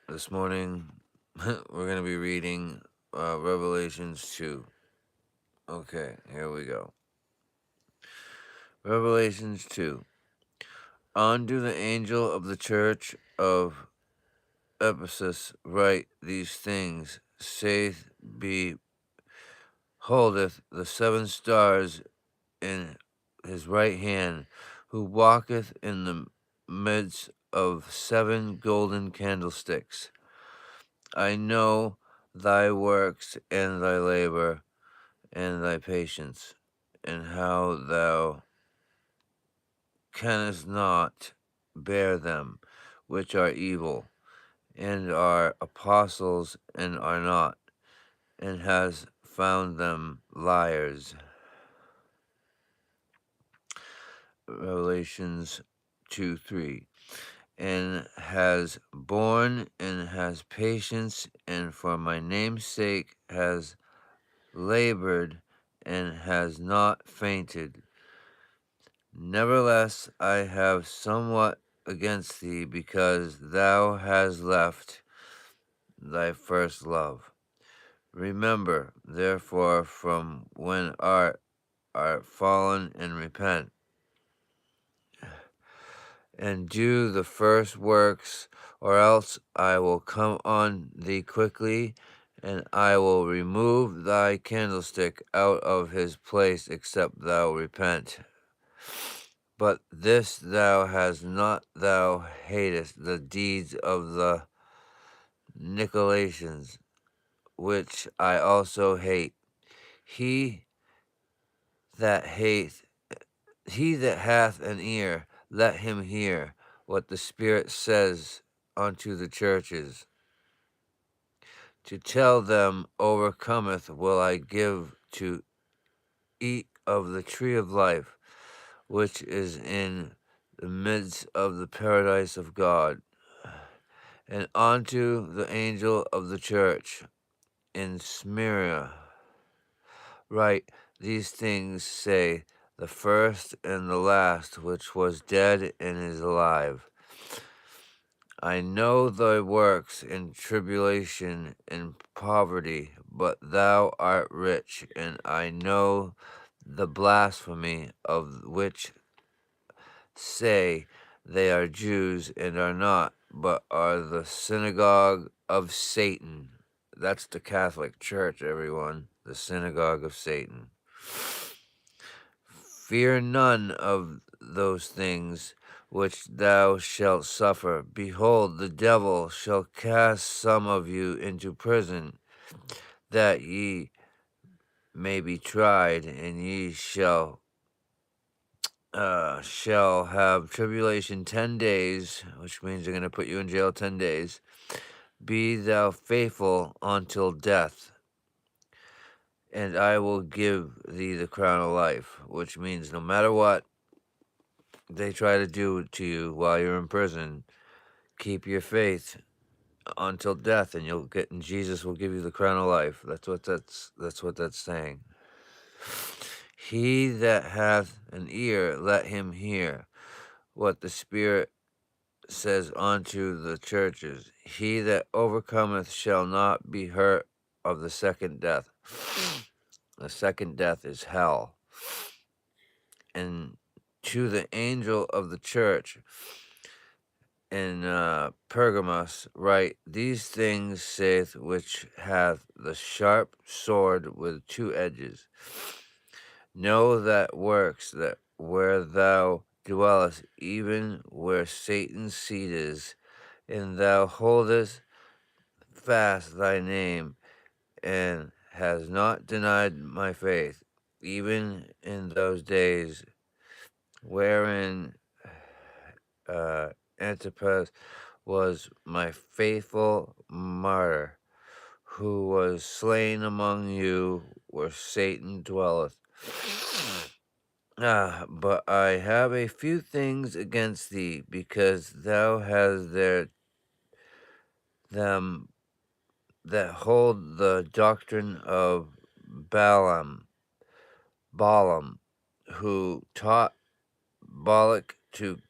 This morning, we're going to be reading Revelations 2. Okay, here we go. Revelations 2. Unto the angel of the church of Ephesus write these things, saith, beholdeth the 7 stars in his right hand, who walketh in the midst of 7 golden candlesticks. I know thy works and thy labor and thy patience, and how thou canst not bear them which are evil, and are apostles and are not, and has found them liars. Revelations 2:3. And has borne and has patience, and for my name's sake has labored and has not fainted. Nevertheless, I have somewhat against thee, because thou hast left thy first love. Remember, therefore, from when art fallen, and repent, and do the first works, or else I will come on thee quickly, and I will remove thy candlestick out of his place, except thou repent. But this thou hast not, thou hatest the deeds of the Nicolaitans, which I also hate. He that hath an ear, let him hear what the Spirit says unto the churches. To tell them overcometh will I give to eat of the tree of life, which is in the midst of the paradise of God. And unto the angel of the church in Smyrna write these things, say, the first and the last, which was dead and is alive. I know thy works in tribulation and poverty, but thou art rich, and I know the blasphemy of which say they are Jews and are not, but are the synagogue of Satan. That's the Catholic Church, everyone. The synagogue of Satan. Fear none of those things which thou shalt suffer. Behold, the devil shall cast some of you into prison, that ye may be tried, and ye shall have tribulation 10 days, which means they're going to put you in jail 10 days. Be thou faithful until death, and I will give thee the crown of life, which means no matter what they try to do to you while you're in prison, keep your faith until death, and Jesus will give you the crown of life. That's what that's saying. He that hath an ear, let him hear what the Spirit says unto the churches. He that overcometh shall not be hurt of the second death. The second death is hell. And to the angel of the church in Pergamos write, these things saith which hath the sharp sword with 2 edges. Know that works, that where thou dwellest, even where Satan's seat is, and thou holdest fast thy name, and has not denied my faith, even in those days wherein Antipas was my faithful martyr, who was slain among you where Satan dwelleth. But I have a few things against thee, because thou hast them that hold the doctrine of Balaam, who taught Balak to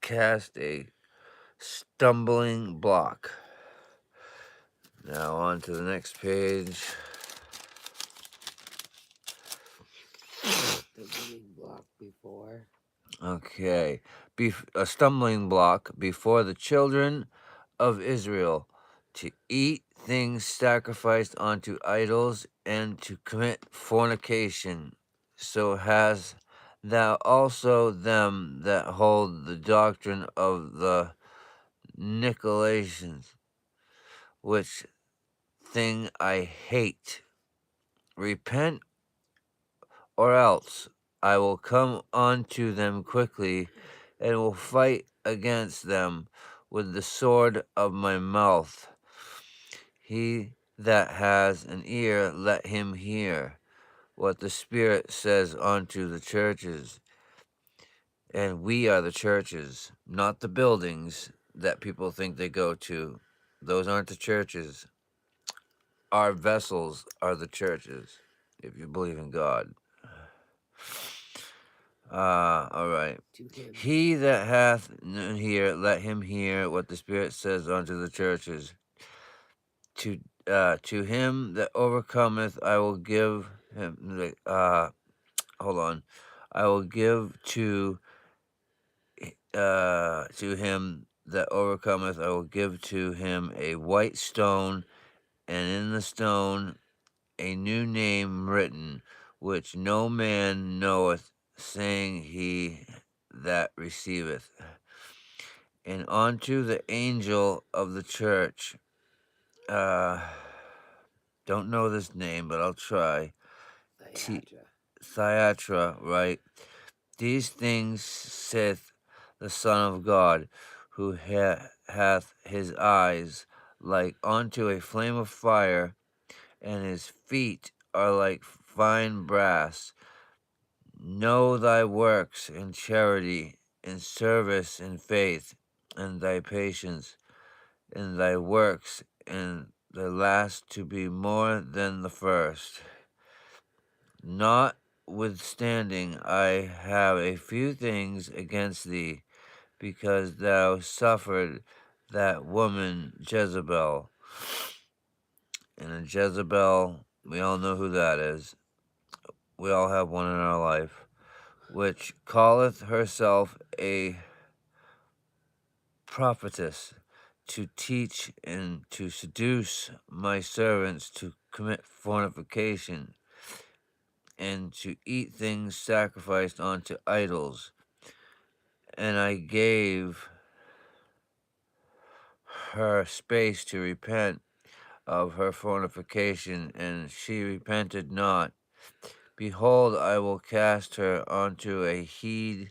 cast a stumbling block. Now on to the next page. Stumbling block before. Okay. A stumbling block before the children of Israel, to eat things sacrificed unto idols, and to commit fornication. So hast thou also them that hold the doctrine of the Nicolaitans, which thing I hate. Repent, or else I will come unto them quickly, and will fight against them with the sword of my mouth. He that has an ear, let him hear what the Spirit says unto the churches. And we are the churches, not the buildings that people think they go to. Those aren't the churches. Our vessels are the churches, if you believe in God. All right. He that hath an ear, let him hear what the Spirit says unto the churches. To him that overcometh, I will give him hold on. I will give to him that overcometh, I will give to him a white stone, and in the stone a new name written, which no man knoweth, saying he that receiveth. And unto the angel of the church, don't know this name, but I'll try. Thyatira, right? These things saith the Son of God, who hath his eyes like unto a flame of fire, and his feet are like fine brass. Know thy works in charity, in service, in faith, and thy patience, and thy works in the last to be more than the first. Notwithstanding, I have a few things against thee, because thou suffered that woman Jezebel. And a Jezebel, we all know who that is. We all have one in our life, which calleth herself a prophetess, to teach and to seduce my servants to commit fornication, and to eat things sacrificed unto idols. And I gave her space to repent of her fornication, and she repented not. Behold, I will cast her unto a heap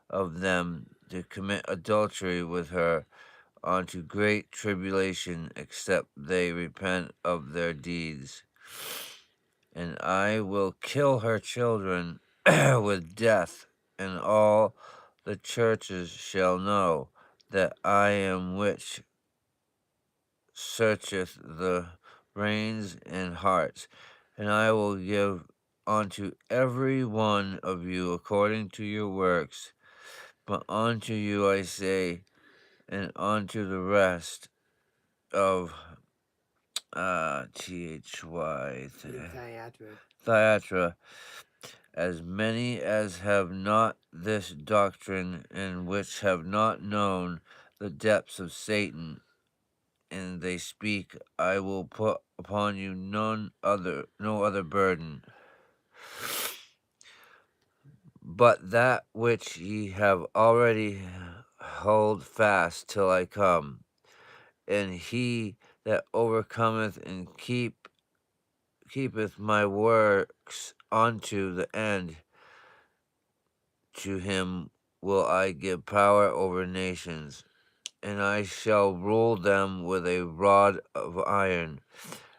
of them to commit adultery with her, unto great tribulation, except they repent of their deeds. And I will kill her children with death, and all the churches shall know that I am which searcheth the reins and hearts, and I will give unto every one of you according to your works. But unto you I say, and unto the rest of Thyatira, as many as have not this doctrine, and which have not known the depths of Satan, and they speak, I will put upon you no other burden, but that which ye have already hold fast till I come. And he that overcometh and keepeth my works unto the end, to him will I give power over nations, and I shall rule them with a rod of iron.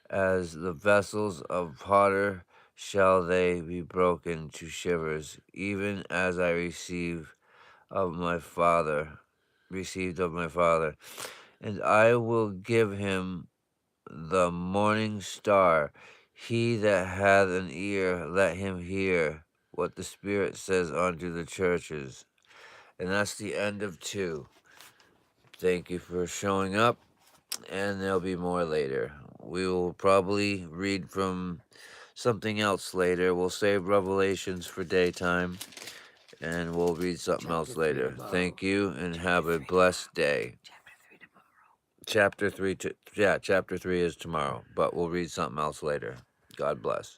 As the vessels of potter shall they be broken to shivers, even as I received of my Father. And I will give him the morning star. He that hath an ear, let him hear what the Spirit says unto the churches. And that's the end of 2. Thank you for showing up, and there'll be more later. we will probably read from something else later. We'll save Revelations for daytime, and we'll read something Chapter else 3 later. tomorrow. Thank you, and Chapter have a 3 blessed tomorrow. day. Chapter 3 tomorrow. Chapter 3 is tomorrow, but we'll read something else later. God bless.